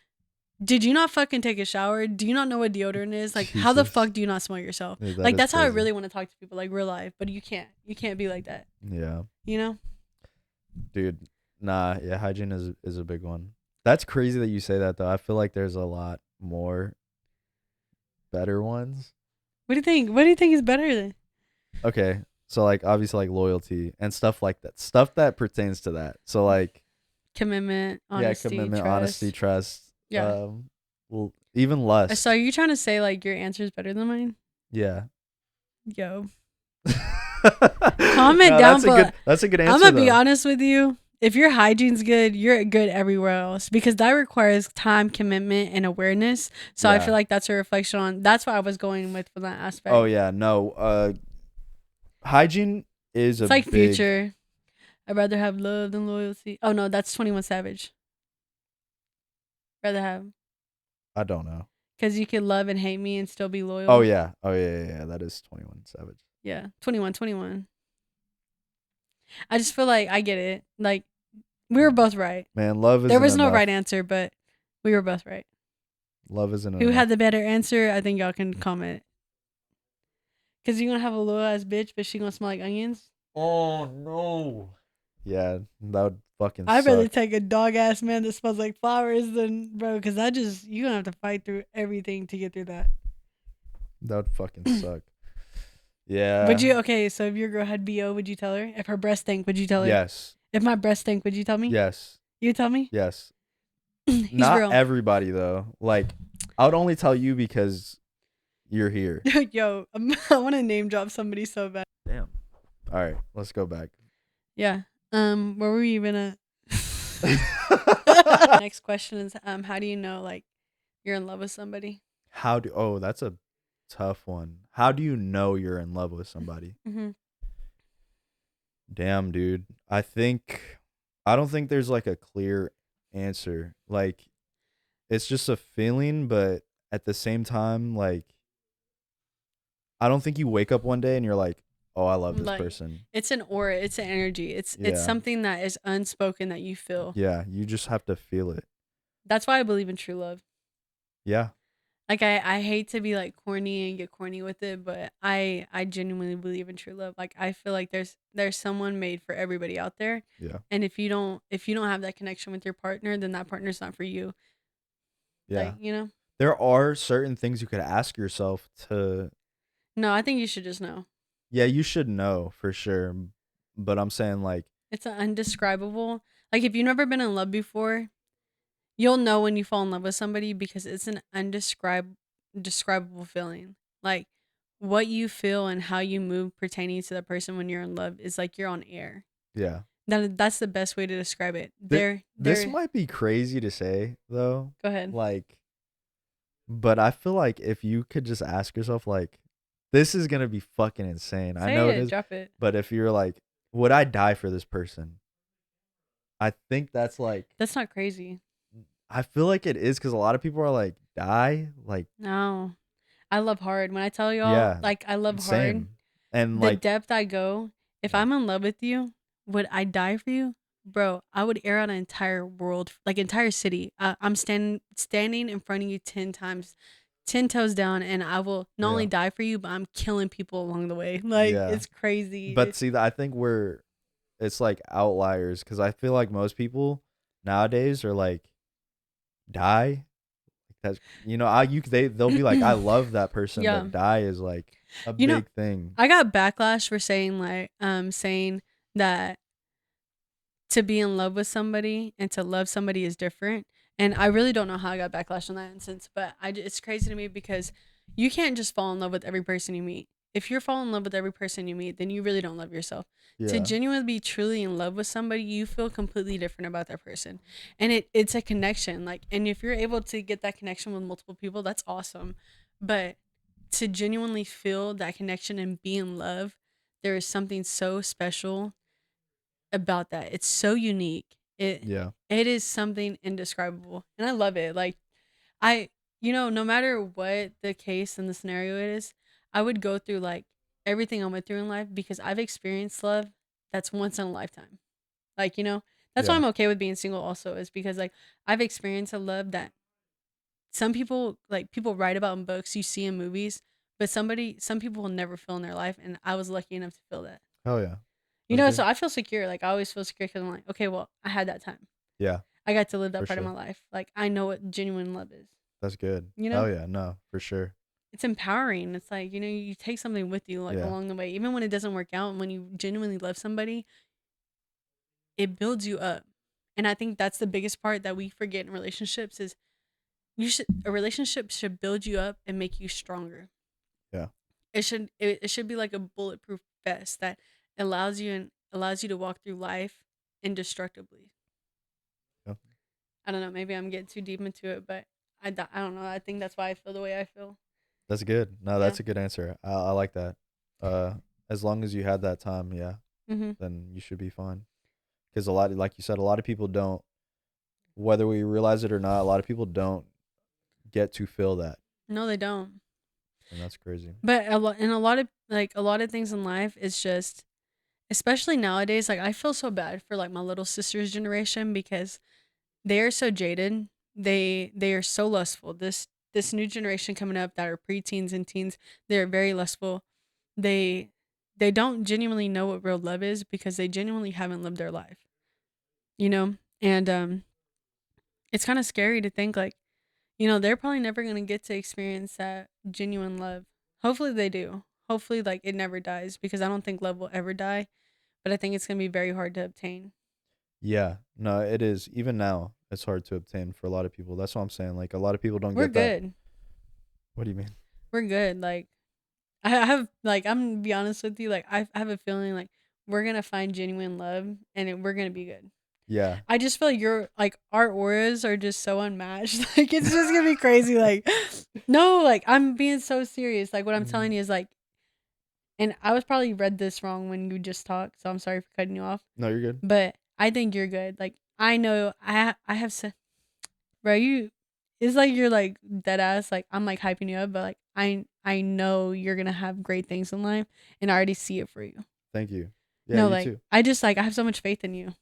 did you not fucking take a shower? Do you not know what deodorant is? Like, how the Jesus. fuck do you not smell yourself? Dude, Like, is that's how I crazy. really want to talk to people, like real life. But you can't. You can't be like that. Yeah. You know? Dude. Nah. Yeah. Hygiene is a big one. That's crazy that you say that though. I feel like there's a lot more better ones. What do you think? What do you think is better than Okay. So like obviously like loyalty and stuff like that. Stuff that pertains to that. So like commitment, honesty, commitment, trust? honesty, trust. Yeah. Well, even less. So are you trying to say like your answer is better than mine? Yeah. Yo. Comment down below. That's a good answer. I'm gonna be though. honest with you. If your hygiene's good, you're good everywhere else because that requires time, commitment, and awareness. So I Yeah. feel like that's a reflection on. That's what I was going with for that aspect. Oh yeah, no. Hygiene is It's a like big. Future. I'd rather have love than loyalty. Oh no, that's 21 Savage. Rather have I don't know. because you can love and hate me and still be loyal. Oh yeah. That is 21 Savage. Yeah, 21. I just feel like I get it. Like we were both right. Man, love is. There was no right answer, but we were both right. Love isn't Who enough. had the better answer? I think y'all can comment. Cause you're gonna have a loyal ass bitch, but she gonna smell like onions. Oh no. Yeah, that would fucking. I'd suck. rather take a dog ass man that smells like flowers than bro. Cause you're gonna have to fight through everything to get through that. That would fucking suck. Yeah. Would you? Okay, so if your girl had BO, would you tell her? If her breast stank, would you tell her? Yes. If my breast stank, would you tell me? Yes. You tell me? Yes. He's Not real. everybody though. Like, I would only tell you because you're here. Yo, I want to name drop somebody so bad. Damn. All right, let's go back. Yeah. Where were we even at? Next question is how do you know like you're in love with somebody? That's a tough one. How do you know you're in love with somebody? Mm-hmm. Damn, dude. I don't think there's like a clear answer. Like, it's just a feeling, but at the same time, like, I don't think you wake up one day and you're like, oh, I love this Like, person. It's an aura, it's an energy. It's Yeah. something that is unspoken that you feel. Yeah, you just have to feel it. That's why I believe in true love. Yeah. Like I hate to be like corny and get corny with it, but I genuinely believe in true love. Like I feel like there's someone made for everybody out there. Yeah. And if you don't have that connection with your partner, then that partner's not for you. Yeah. Like, you know? There are certain things you could ask yourself to. No, I think you should just know. Yeah, you should know for sure. But I'm saying like, It's an undescribable. Like if you've never been in love before, you'll know when you fall in love with somebody because it's an indescribable feeling. Like what you feel and how you move pertaining to the person when you're in love is like you're on air. yeah. That's the best way to describe it. This might be crazy to say though. Go ahead. Like, but I feel like if you could just ask yourself like, this is gonna be fucking insane. I know it is. Drop it. But if you're like, would I die for this person? I think that's like, That's not crazy. I feel like it is because a lot of people are like, die? Like, No. I love hard. When I tell y'all, Yeah, like I love hard. same. And The like, depth I go. If I'm in love with you, would I die for you? Bro, I would air out an entire world, like entire city. I'm standing in front of you 10 times, 10 toes down, and I will not only Yeah. die for you, but I'm killing people along the way. Like, Yeah. it's crazy. but see, I think it's like outliers because I feel like most people nowadays are like, die. That's, they'll be like, I love that person, Yeah. but die is like a You know, big thing. I got backlash for saying like saying that to be in love with somebody and to love somebody is different. And I really don't know how I got backlash on that instance, but it's crazy to me because you can't just fall in love with every person you meet. If you're falling in love with every person you meet, then you really don't love yourself. To Yeah. genuinely be truly in love with somebody, you feel completely different about that person. And it's a connection. Like, and if you're able to get that connection with multiple people, that's awesome. But to genuinely feel that connection and be in love, there is something so special about that. It's so unique. Yeah. It is something indescribable. And I love it. Like I no matter what the case and the scenario is, I would go through like everything I went through in life because I've experienced love that's once in a lifetime. Like, that's why Yeah. I'm okay with being single also is because like I've experienced a love that some people like people write about in books, you see in movies, but some people will never feel in their life and I was lucky enough to feel that. Hell yeah. That's So good. I feel secure. Like I always feel secure because I'm like, okay, well, I had that time. Yeah, I got to live that for part of my sure. life. Like I know what genuine love is. That's good. You know, Hell yeah. No, for sure. it's empowering. It's like you take something with you like Yeah. along the way, even when it doesn't work out. And when you genuinely love somebody, it builds you up. And I think that's the biggest part that we forget in relationships is a relationship should build you up and make you stronger. Yeah. It should be like a bulletproof vest that allows you to walk through life indestructibly. Yeah. I don't know. Maybe I'm getting too deep into it, but I don't know. I think that's why I feel the way I feel. That's good. No, Yeah. that's a good answer. I like that. As long as you had that time, yeah, Mhm. then you should be fine. Because like you said, a lot of people don't, whether we realize it or not, a lot of people don't get to feel that, No, they don't. and that's crazy. But a lot of things in life is just, especially nowadays. Like I feel so bad for like my little sister's generation because they are so jaded. They are so lustful. This new generation coming up that are preteens and teens, they're very lustful. They they don't genuinely know what real love is because they genuinely haven't lived their life. You know? And it's kind of scary to think like, they're probably never going to get to experience that genuine love. Hopefully they do. Hopefully like it never dies because I don't think love will ever die, but I think it's going to be very hard to obtain. Yeah, no, it is. Even now, it's hard to obtain for a lot of people. That's what I'm saying. Like a lot of people don't We're get that. good. What do you mean? We're good. Like I have like I'm gonna be honest with you. Like I have a feeling like we're gonna find genuine love and we're gonna be good. Yeah. I just feel like our auras are just so unmatched. Like it's just gonna be crazy. Like no, like I'm being so serious. Like what I'm telling Mm. you is like, and I was probably read this wrong when you just talked, so I'm sorry for cutting you off. No, you're good. But I think you're good. Like I know I have said, bro, you. It's like you're like dead ass. Like I'm like hyping you up, but like I know you're gonna have great things in life, and I already see it for you. Thank you. Yeah, No, you like too. I just like I have so much faith in you.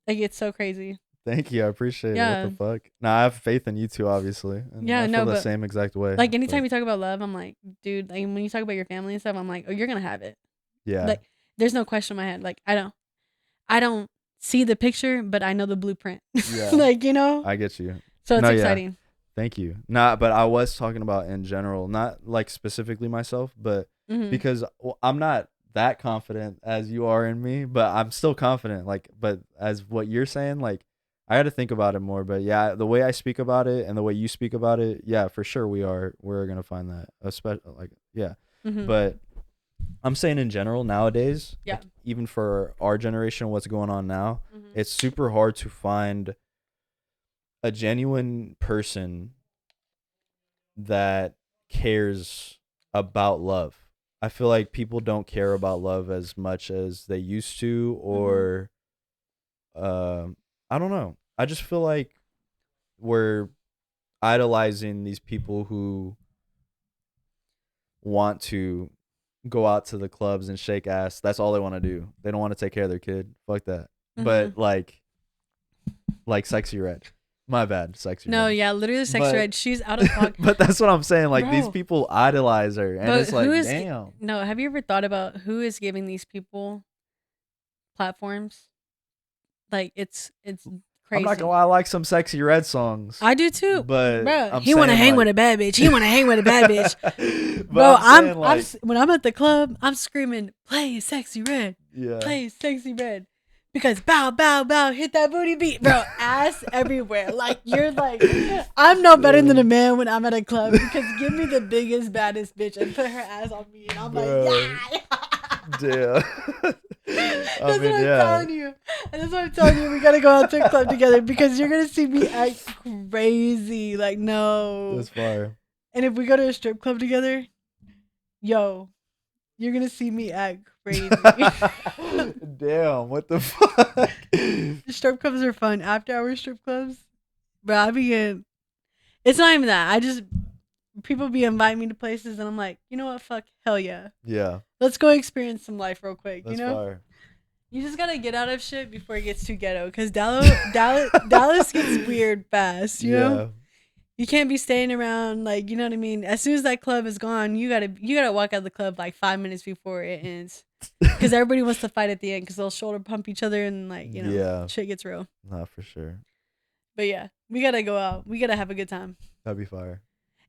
Like it's so crazy. Thank you. I appreciate it. What Yeah, the fuck? Nah, I have faith in you too, obviously, and yeah, I no, feel the but same exact way. like anytime But you talk about love, I'm like, dude, like when you talk about your family and stuff, I'm like, oh, you're gonna have it. yeah, Like there's no question in my head. Like I don't see the picture, but I know the blueprint. yeah, Like I get you. so it's No, yeah. exciting. Thank you. Nah, but I was talking about in general, not like specifically myself, but Mm-hmm. because I'm not that confident as you are in me, but I'm still confident. Like, but as what you're saying, like, I got to think about it more. But yeah, the way I speak about it and the way you speak about it, yeah, for sure we're gonna find that, especially like, yeah. Mm-hmm. But I'm saying in general nowadays, Yeah. like, even for our generation, what's going on now, Mm-hmm. it's super hard to find a genuine person that cares about love. I feel like people don't care about love as much as they used to, or I don't know. I just feel like we're idolizing these people who want to go out to the clubs and shake ass. That's all they want to do. They don't want to take care of their kid. Fuck that. Mm-hmm. But like Sexy Red. My bad, Sexy No, Red. yeah, literally Sexy But- Red. She's out of pocket. But that's what I'm saying. Like these Bro. people idolize her, and But it's like, who is damn. no? Have you ever thought about who is giving these people platforms? Like it's crazy. I'm not gonna lie, I like some Sexy Red songs. I do too, But bro. I'm He want to saying, hang like- with a bad bitch. He want to hang with a bad bitch. But Bro, saying, like, when I'm at the club, I'm screaming, "Play Sexy Red, yeah, play Sexy Red," because bow, bow, bow, hit that booty beat, bro. Ass everywhere. Like you're like, I'm no better than a man when I'm at a club because give me the biggest, baddest bitch and put her ass on me, and I'm Bro. like, yeah. Damn. That's I mean, what I'm yeah. telling you. And that's what I'm telling you. We gotta go out to a club together because you're gonna see me act crazy. Like no. That's fire. And if we go to a strip club together, yo, you're gonna see me act crazy. Damn, what the fuck? Strip clubs are fun. After hour strip clubs, bro, I be getting. It's not even that. I just people be inviting me to places, and I'm like, you know what? Fuck, hell yeah. Yeah, Let's go experience some life real quick. that's you know, fire. you just gotta get out of shit before it gets too ghetto. Cause Dallas gets weird fast. You know, you can't be staying around like you know what I mean. As soon as that club is gone, you gotta walk out of the club like 5 minutes before it ends. Because everybody wants to fight at the end because they'll shoulder pump each other and like you know Yeah. shit gets real. Not for sure. But yeah, we gotta go out. We gotta have a good time. That'd be fire.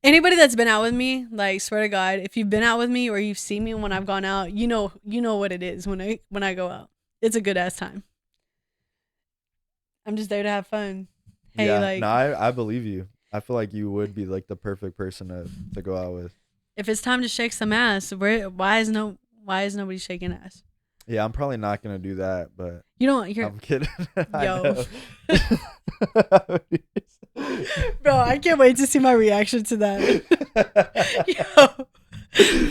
Anybody that's been out with me, like swear to God, if you've been out with me or you've seen me when I've gone out, you know what it is when I go out. It's a good ass time. I'm just there to have fun. Hey, Yeah, like no, I believe you. I feel like you would be like the perfect person to go out with. if it's time to shake some ass, why is nobody shaking ass? Yeah, I'm probably not gonna do that, but You don't hear, I'm kidding. Yo. I bro. I can't wait to see my reaction to that. Yo,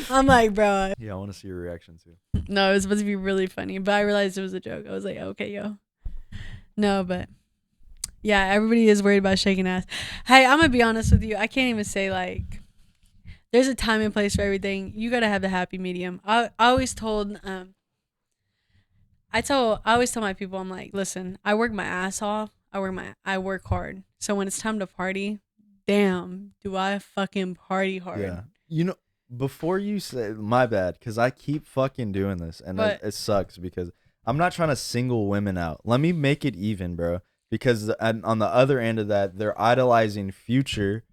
I'm like, bro. Yeah, I want to see your reaction too. No, it was supposed to be really funny, but I realized it was a joke. I was like, okay, yo. No, but yeah, everybody is worried about shaking ass. Hey, I'm gonna be honest with you. I can't even say like there's a time and place for everything. You gotta have the happy medium. I always told I always tell my people, I'm like, listen, I work my ass off. I work hard. So when it's time to party, damn, do I fucking party hard. Yeah, you know, before you say my bad, because I keep fucking doing this, and But- it sucks because I'm not trying to single women out. Let me make it even, bro. Because on the other end of that, they're idolizing Future,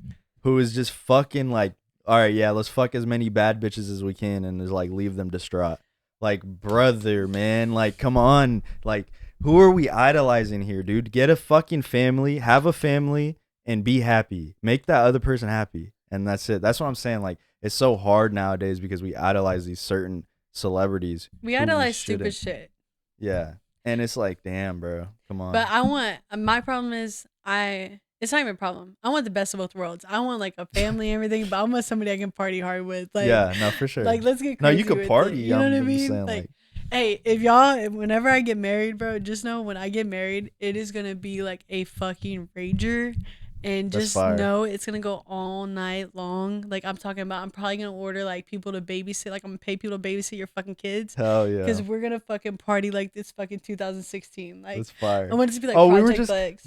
who is just fucking like, all right, yeah, let's fuck as many bad bitches as we can, and just like leave them distraught. Like, brother, man, like, come on, like, who are we idolizing here, dude? Get a fucking family, have a family, and be happy. Make that other person happy, and that's it. That's what I'm saying. Like, it's so hard nowadays because we idolize these certain celebrities. We who idolize stupid shouldn't. shit. Yeah, and it's like, damn, bro, come on. But I want my problem is it's not even a problem. I want the best of both worlds. I want like a family and everything, but I want somebody I can party hard with. Like yeah, no, for sure. like let's get no, crazy. you could with party. It. You know what I I'm just mean? saying, Like, hey, whenever I get married, bro, just know when I get married, it is gonna be like a fucking rager. And That's just fire. know it's gonna go all night long. Like I'm talking about, I'm probably gonna order like people to babysit. Like I'm gonna pay people to babysit your fucking kids. hell yeah, Because we're gonna fucking party like it's fucking 2016. Like that's fire. I want it to be like Oh, Project we were just, Lex.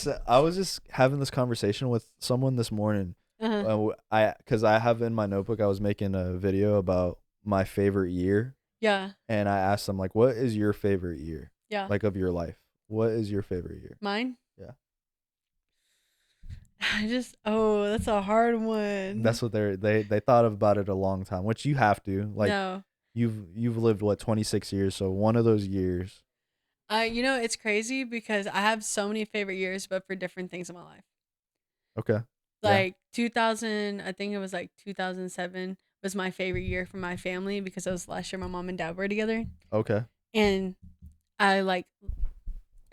dude. I was just having this conversation with someone this morning. Uh-huh. Because I have in my notebook, I was making a video about my favorite year, Yeah, and I asked them like, "What is your favorite year, yeah. like of your life? What is your favorite year?" Mine? Yeah. That's a hard one. That's what they thought about it a long time, which you have to. Like, no. you've lived what 26 years, so one of those years. You know, it's crazy because I have so many favorite years, but for different things in my life. Okay. Yeah. Like 2000, I think it was like 2007 was my favorite year for my family because that was the last year my mom and dad were together. Okay. And I like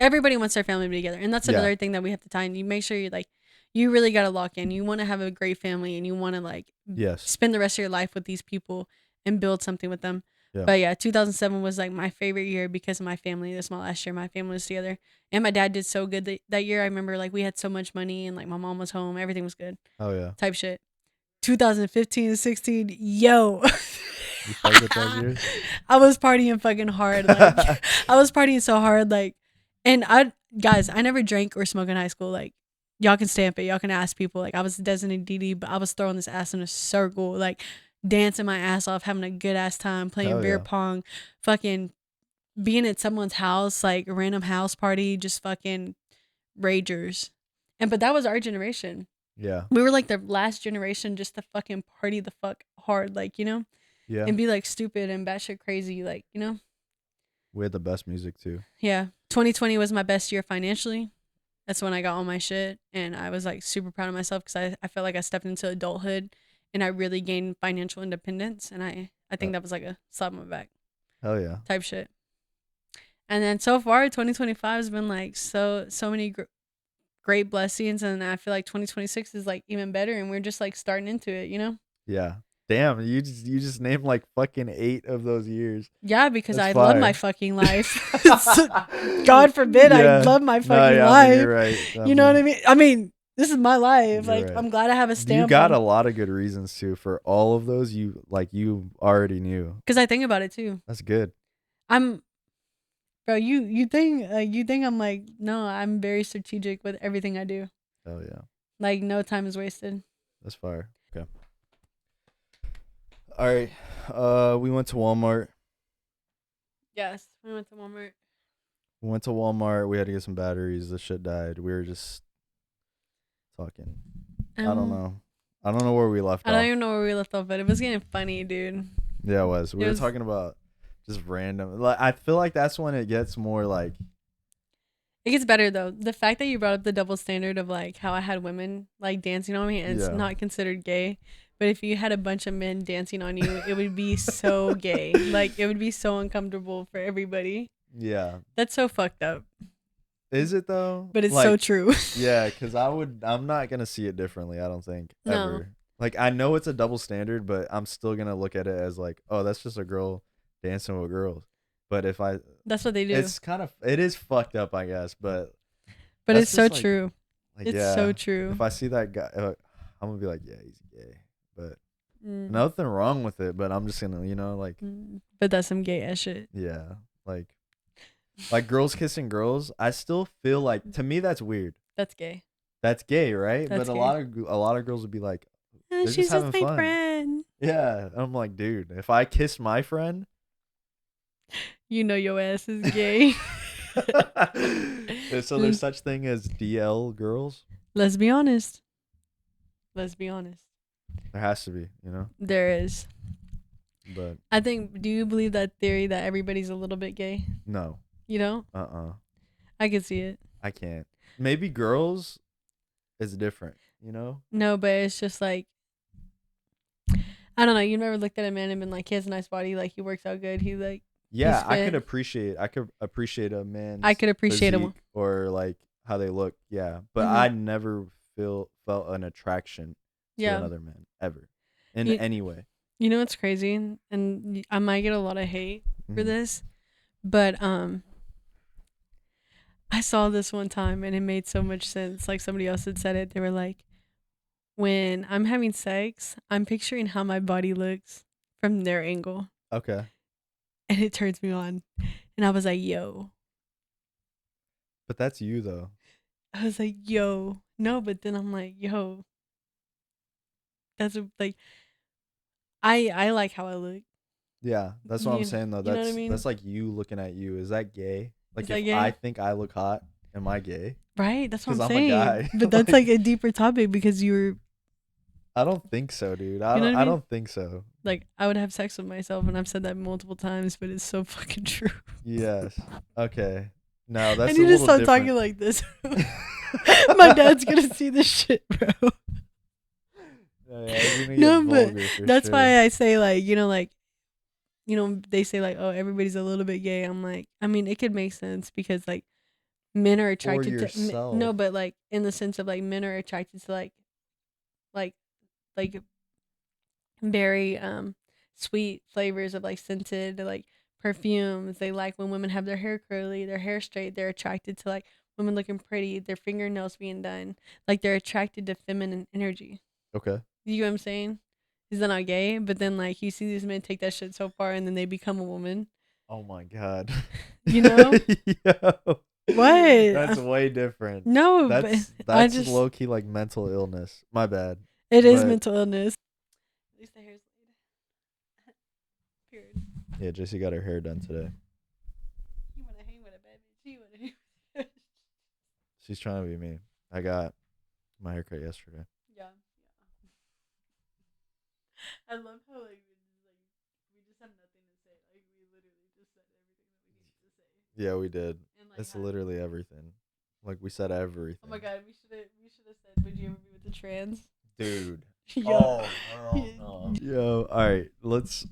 everybody wants their family to be together, and that's Yeah. another thing that we have to tie in. You make sure you really got to lock in. You want to have a great family, and you want to like Yes. spend the rest of your life with these people and build something with them. Yeah. But yeah, 2007 was like my favorite year because of my family. This my last year my family was together, and my dad did so good that year. I remember like we had so much money, and like my mom was home, everything was good. Oh yeah. Type shit. 2015 and 16, yo. You fucked with those years? I was partying fucking hard. Like I was partying so hard, like, and I never drank or smoked in high school. Like, y'all can stamp it. Y'all can ask people. Like, I was designated DD, but I was throwing this ass in a circle, like dancing my ass off, having a good ass time, playing Hell beer yeah. pong, fucking being at someone's house, like a random house party, just fucking ragers. But that was our generation. Yeah. We were like the last generation just to fucking party the fuck hard, like, you know, Yeah. and be like stupid and batshit crazy, like, you know. We had the best music too. Yeah. 2020 was my best year financially. That's when I got all my shit. And I was like super proud of myself because I felt like I stepped into adulthood and I really gained financial independence. And I Uh, think that was like a slap on my back hell yeah. type shit. And then so far, 2025 has been like so many great blessings. And I feel like 2026 is like even better. And we're just like starting into it, you know? Yeah. Damn, you just named like fucking 8 of those years. Yeah, because That's I love my fire. fucking life. God forbid I Yeah. love my No, fucking yeah, I mean, life. you're right. You know what I mean? I mean, this is my life. You're Like, right. I'm glad I have a You stamp got a on. lot of good reasons too for all of those. You already knew. Because I think about it too. That's good. I'm, bro. You think I'm like no. I'm very strategic with everything I do. Hell yeah. Like no time is wasted. That's fire. Okay. All right. We went to Walmart. Yes, we went to Walmart. We went to Walmart. We had to get some batteries. The shit died. We were just talking. I don't know. I don't know where we left I off. don't even know where we left off, but it was getting funny, dude. Yeah, it was. We It were was- talking about just random. Like I feel like that's when it gets more like It gets better though. The fact that you brought up the double standard of like how I had women like dancing on me and it's Yeah. not considered gay. But if you had a bunch of men dancing on you, it would be so gay. Like it would be so uncomfortable for everybody. yeah. That's so fucked up. Is it though? But it's like, so true. Yeah, because I'm not gonna see it differently. I don't think No. ever. Like I know it's a double standard, but I'm still gonna look at it as like, oh, that's just a girl dancing with girls. But if I, That's what they do. it is fucked up, I guess. But But that's it's so just, like- true. like, It's yeah, so true. if I see that guy, I'm gonna be like, yeah, he's gay. But Mm. nothing wrong with it. But I'm just gonna, like, But that's some gay ass shit. yeah, like girls kissing girls. I still feel like to me that's weird. That's gay. That's gay, right? That's but gay. a lot of girls would be like, They're She's just just having my fun. friend. yeah. I'm like, dude, if I kiss my friend, You know your ass is gay. so there's such thing as DL girls. Let's be honest. Let's be honest. There has to be, There is. But I think. Do you believe that theory that everybody's a little bit gay? no, You don't. I can see it. I can't. Maybe girls is different, No, but it's just like I don't know. You never looked at a man and been like, he has a nice body. Like he works out good. He like. Yeah, He's I could fit. appreciate a man. I could appreciate him. or like how they look. Yeah, but Mhm. I never felt an attraction to Yeah. another man ever, in You- any way. You know what's crazy? And I might get a lot of hate for Mhm. this, but I saw this one time and it made so much sense. Like somebody else had said it. They were like, when I'm having sex, I'm picturing how my body looks from their angle, Okay, and it turns me on. And I was like, yo. but that's you though. I was like, yo. No, but then I'm like, yo. That's like I like how I look. Yeah, that's what I'm You- saying though. you know what I That's mean? that's like you looking at you. Is that gay? Like Is that if gay? I think I look hot, am I gay? Right? That's what 'Cause I'm I'm a saying. guy. But that's Like- like a deeper topic because you're I don't think so, dude. I You know don't. what I I mean? don't think so. like I would have sex with myself and I've said that multiple times, but it's so fucking true. Yes. Okay. No, that's I a need to little stop different. talking like this. My dad's gonna see this shit, bro. Yeah, it's gonna No, get but vulgar for That's sure. why I say they say like, oh, everybody's a little bit gay. I'm like, I mean, it could make sense because like men are attracted to yourself. no, but like in the sense of like men are attracted to like very sweet flavors of like scented like perfumes. They like when women have their hair curly, their hair straight. They're attracted to like women looking pretty, their fingernails being done. Like they're attracted to feminine energy. Okay. You know what I'm saying? Is that not gay? But then like you see these men take that shit so far and then they become a woman. Oh my god. You know? Yo. What? That's way different. No, That's but I just low key like mental illness. My bad. it is but- mental illness. At least the hair's laid. Period. Yeah, Jessie got her hair done today. You wanna hang with a bad bitch? You wanna hang She's trying to be me. I got my haircut yesterday. Yeah. I love how like we just have nothing to say. Like we literally just said everything that we need to Yeah, we did. And like, It's how- literally everything. Like we said everything. oh my god, we should have said, would you ever be with the trans? Dude. Yo. Yo, all right. Let's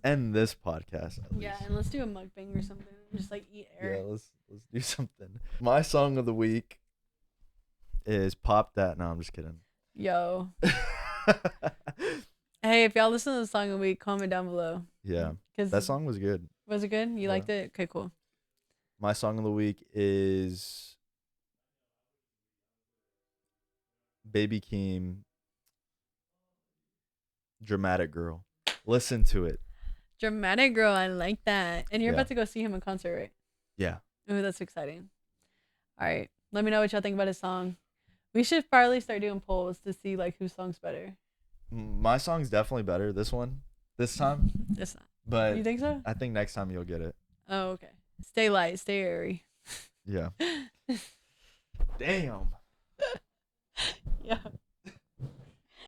end this podcast at Yeah, least. and let's do a mukbang or something. Just like eat air. Yeah, let's do something. My song of the week is Pop That. No, I'm just kidding. Yo. Hey, if y'all listen to the song of the week, comment down below. Yeah. Cause That song was good. was it good? You Yeah. liked it? Okay, cool. My song of the week is Baby Keem, Dramatic Girl. Listen to it. Dramatic Girl, I like that. And you're Yeah. about to go see him in concert, right? Yeah. Ooh, that's exciting. All right. Let me know what y'all think about his song. We should probably start doing polls to see like whose song's better. My song's definitely better this time. It's not. But You think so? I think next time you'll get it. Oh, okay. Stay light, stay airy. Yeah. Damn. Yeah.